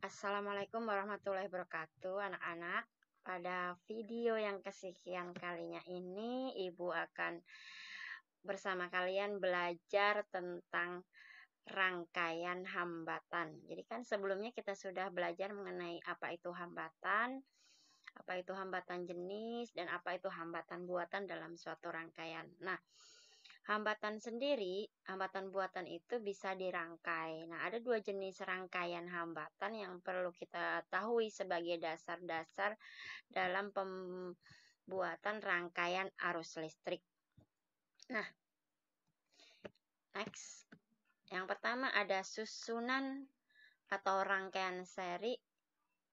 Assalamualaikum warahmatullahi wabarakatuh, anak-anak. Pada video yang kesekian kalinya ini, Ibu akan bersama kalian belajar tentang rangkaian hambatan. Jadi kan sebelumnya kita sudah belajar mengenai apa itu hambatan jenis, dan apa itu hambatan buatan dalam suatu rangkaian. Nah, hambatan buatan itu bisa dirangkai. Nah, ada dua jenis rangkaian hambatan yang perlu kita ketahui sebagai dasar-dasar dalam pembuatan rangkaian arus listrik. Nah, next. Yang pertama ada susunan atau rangkaian seri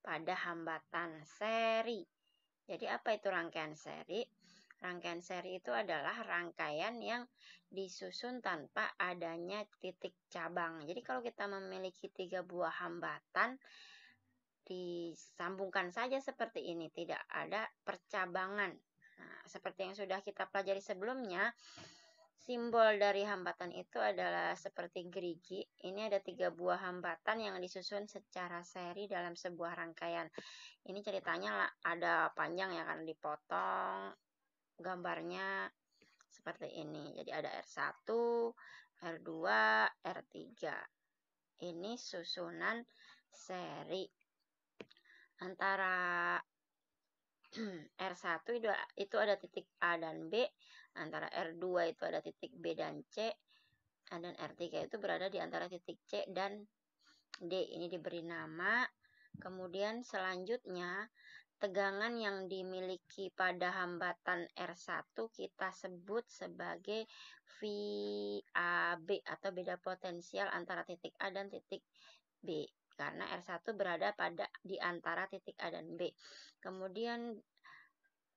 pada hambatan seri. Jadi apa itu rangkaian seri? Rangkaian seri itu adalah rangkaian yang disusun tanpa adanya titik cabang. Jadi kalau kita memiliki 3 buah hambatan, disambungkan saja seperti ini, tidak ada percabangan. Nah, seperti yang sudah kita pelajari sebelumnya, simbol dari hambatan itu adalah seperti gerigi. Ini ada 3 buah hambatan yang disusun secara seri dalam sebuah rangkaian. Ini ceritanya ada panjang ya, karena dipotong gambarnya seperti ini. Jadi ada R1, R2, R3. Ini susunan seri. Antara R1 itu ada titik A dan B, antara R2 itu ada titik B dan C, dan R3 itu berada di antara titik C dan D. Ini diberi nama. Kemudian selanjutnya, tegangan yang dimiliki pada hambatan R1 kita sebut sebagai VAB atau beda potensial antara titik A dan titik B. Karena R1 berada di antara titik A dan B. Kemudian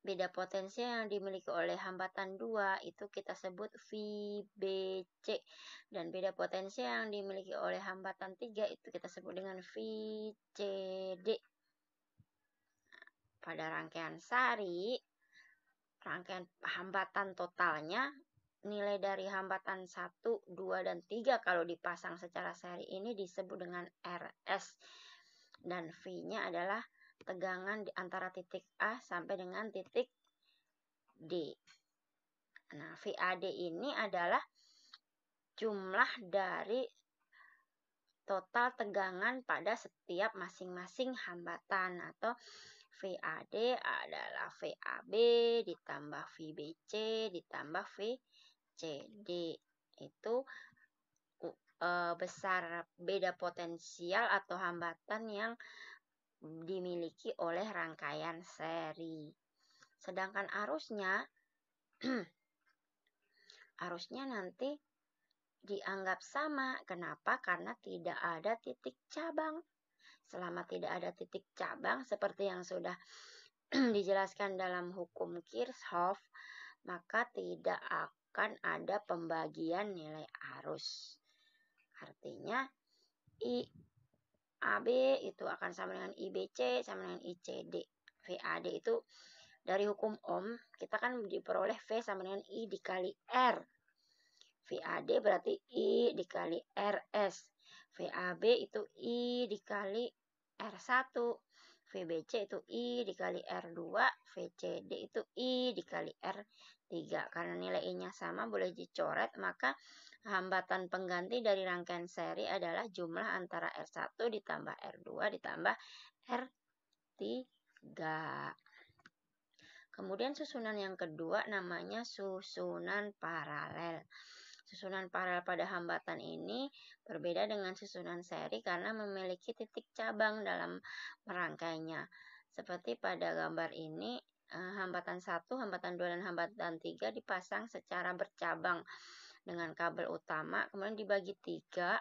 beda potensial yang dimiliki oleh hambatan 2 itu kita sebut VBC. Dan beda potensial yang dimiliki oleh hambatan 3 itu kita sebut dengan VCD. Pada rangkaian sari, rangkaian hambatan totalnya, nilai dari hambatan 1, 2, dan 3 kalau dipasang secara seri ini disebut dengan RS. Dan V-nya adalah tegangan di antara titik A sampai dengan titik D. Nah, VAD ini adalah jumlah dari total tegangan pada setiap masing-masing hambatan, atau VAD adalah VAB ditambah VBC ditambah VCD. Itu besar beda potensial atau hambatan yang dimiliki oleh rangkaian seri. Sedangkan arusnya nanti dianggap sama. Kenapa? Karena tidak ada titik cabang. Selama tidak ada titik cabang, seperti yang sudah dijelaskan dalam hukum Kirchhoff, maka tidak akan ada pembagian nilai arus. Artinya IAB itu akan sama dengan IBC sama dengan ICD. VAD itu dari hukum Ohm, kita kan diperoleh V sama dengan I dikali R. VAD berarti I dikali RS. VAB itu I dikali R1. VBC itu I dikali R2. VCD itu I dikali R3. Karena nilai I-nya sama, boleh dicoret, maka hambatan pengganti dari rangkaian seri adalah jumlah antara R1 ditambah R2 ditambah R3. Kemudian susunan yang kedua namanya susunan paralel. Susunan paralel pada hambatan ini berbeda dengan susunan seri karena memiliki titik cabang dalam merangkainya. Seperti pada gambar ini, hambatan 1, hambatan 2, dan hambatan 3 dipasang secara bercabang dengan kabel utama, kemudian dibagi 3,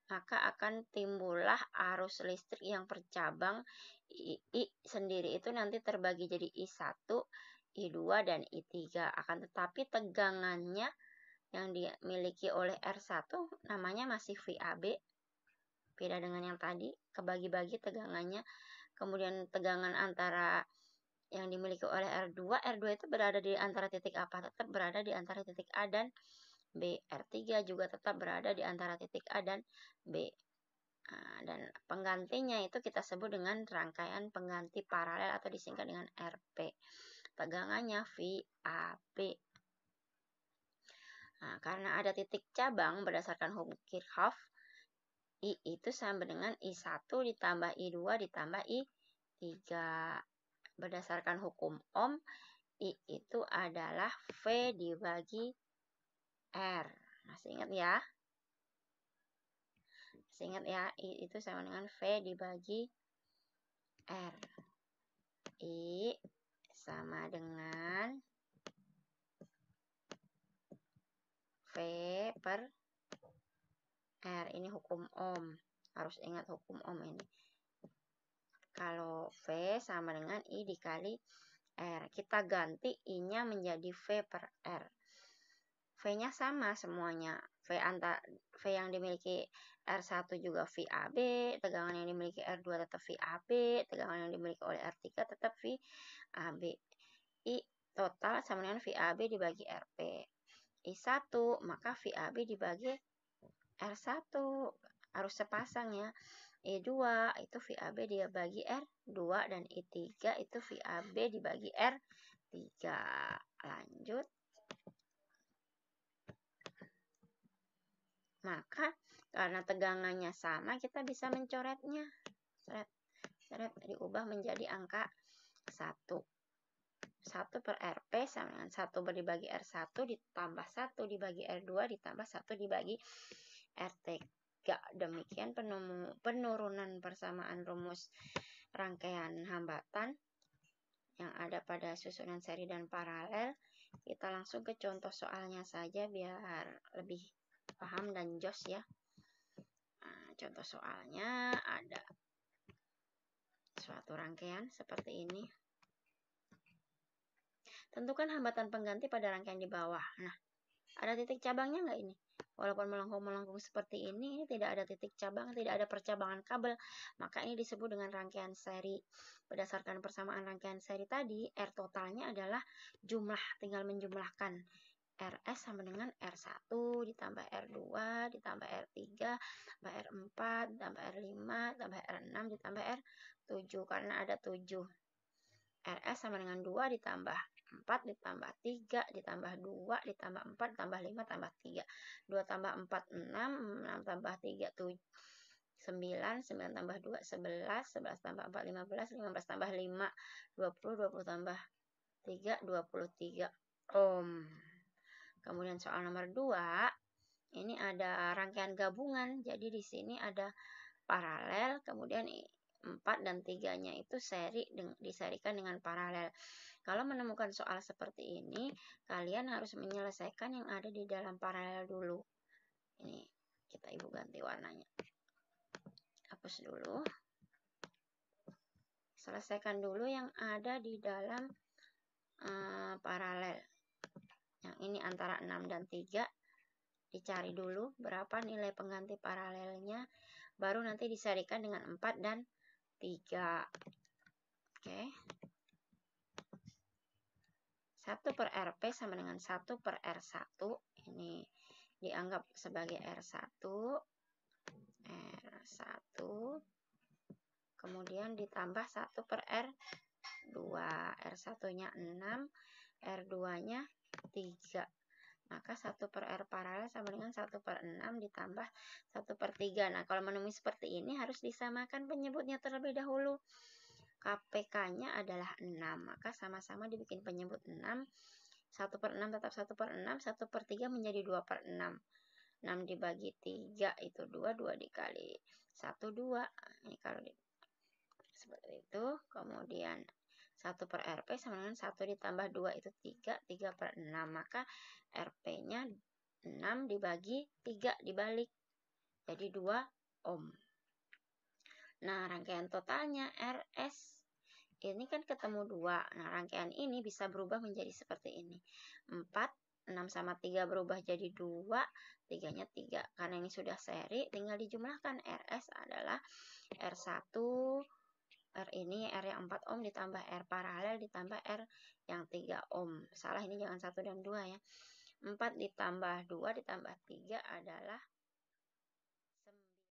maka akan timbullah arus listrik yang bercabang. I sendiri itu nanti terbagi jadi I1, I2, dan I3. Akan tetapi tegangannya yang dimiliki oleh R1 namanya masih VAB. Beda dengan yang tadi, kebagi-bagi tegangannya. Kemudian tegangan antara yang dimiliki oleh R2 itu berada di antara titik apa? Tetap berada di antara titik A dan B. R3 juga tetap berada di antara titik A dan B. Nah, penggantinya itu kita sebut dengan rangkaian pengganti paralel atau disingkat dengan RP. Tegangannya VAB. Nah, karena ada titik cabang berdasarkan hukum Kirchhoff, I itu sama dengan I1 ditambah I2 ditambah I3. Berdasarkan hukum Ohm, I itu adalah V dibagi R. Masih ingat ya? Masih ingat ya? I itu sama dengan V dibagi R. I sama dengan V per R. Ini hukum Ohm. Harus ingat hukum Ohm ini. Kalau V sama dengan I dikali R. Kita ganti I-nya menjadi V per R. V-nya sama semuanya. V yang dimiliki R1 juga VAB. Tegangan yang dimiliki R2 tetap VAB. Tegangan yang dimiliki oleh R3 tetap VAB. I total sama dengan VAB dibagi RP. I1, maka VAB dibagi R1 harus sepasang ya. I2 itu VAB dibagi R2 dan I3 itu VAB dibagi R3. Lanjut. Maka karena tegangannya sama kita bisa mencoretnya. Seret diubah menjadi angka 1. 1 per RP sama dengan 1 dibagi R1 ditambah 1 dibagi R2 ditambah 1 dibagi R3. Demikian penurunan persamaan rumus rangkaian hambatan yang ada pada susunan seri dan paralel. Kita langsung ke contoh soalnya saja biar lebih paham dan jos ya. Nah, contoh soalnya ada suatu rangkaian seperti ini. Tentukan hambatan pengganti pada rangkaian di bawah. Nah, ada titik cabangnya nggak ini? Walaupun melengkung-melengkung seperti ini tidak ada titik cabang, tidak ada percabangan kabel. Maka ini disebut dengan rangkaian seri. Berdasarkan persamaan rangkaian seri tadi, R totalnya adalah jumlah. Tinggal menjumlahkan. RS sama dengan R1 ditambah R2 ditambah R3 ditambah R4 ditambah R5 ditambah R6 ditambah R7. Karena ada 7. RS sama dengan 2 ditambah 4 ditambah 3 ditambah 2 ditambah 4 ditambah 5 tambah 3. 2 tambah 4 6, 6 tambah 3 7, 9, 9 tambah 2 11, 11 tambah 4 15, 15 tambah 5 20, 20 tambah 3 23 ohm. Kemudian soal nomor 2, ini ada rangkaian gabungan. Jadi di sini ada paralel, kemudian 4 dan 3-nya itu diserikan dengan paralel. Kalau menemukan soal seperti ini, kalian harus menyelesaikan yang ada di dalam paralel dulu. Ini kita ibu ganti warnanya. Hapus dulu. Selesaikan dulu yang ada di dalam paralel. Yang ini antara 6 dan 3. Dicari dulu berapa nilai pengganti paralelnya. Baru nanti diserikan dengan 4 dan 3. Oke. 1 per RP sama dengan 1 per R1. Ini dianggap sebagai R1. R1. Kemudian ditambah 1 per R2. R1-nya 6. R2-nya 3. Maka 1 per R paralel sama dengan 1 per 6 ditambah 1 per 3. Nah, kalau menemui seperti ini harus disamakan penyebutnya terlebih dahulu. KPK-nya adalah 6. Maka sama-sama dibikin penyebut 6. 1 per 6 tetap 1 per 6. 1 per 3 menjadi 2 per 6. 6 dibagi 3 itu 2. 2 dikali 1, 2. Ini kalau seperti itu. Kemudian 1 per RP sama dengan 1 ditambah 2 itu 3. 3 per 6. Maka RP-nya 6 dibagi 3 dibalik. Jadi 2 ohm. Nah, rangkaian totalnya RS. Ini kan ketemu 2. Nah, rangkaian ini bisa berubah menjadi seperti ini. 4, 6 sama 3 berubah jadi 2. 3-nya 3. Karena ini sudah seri, tinggal dijumlahkan. RS adalah R1. R ini R yang 4 ohm ditambah R paralel ditambah R yang 3 ohm. Salah ini jangan 1 dan 2 ya. 4 ditambah 2 ditambah 3 adalah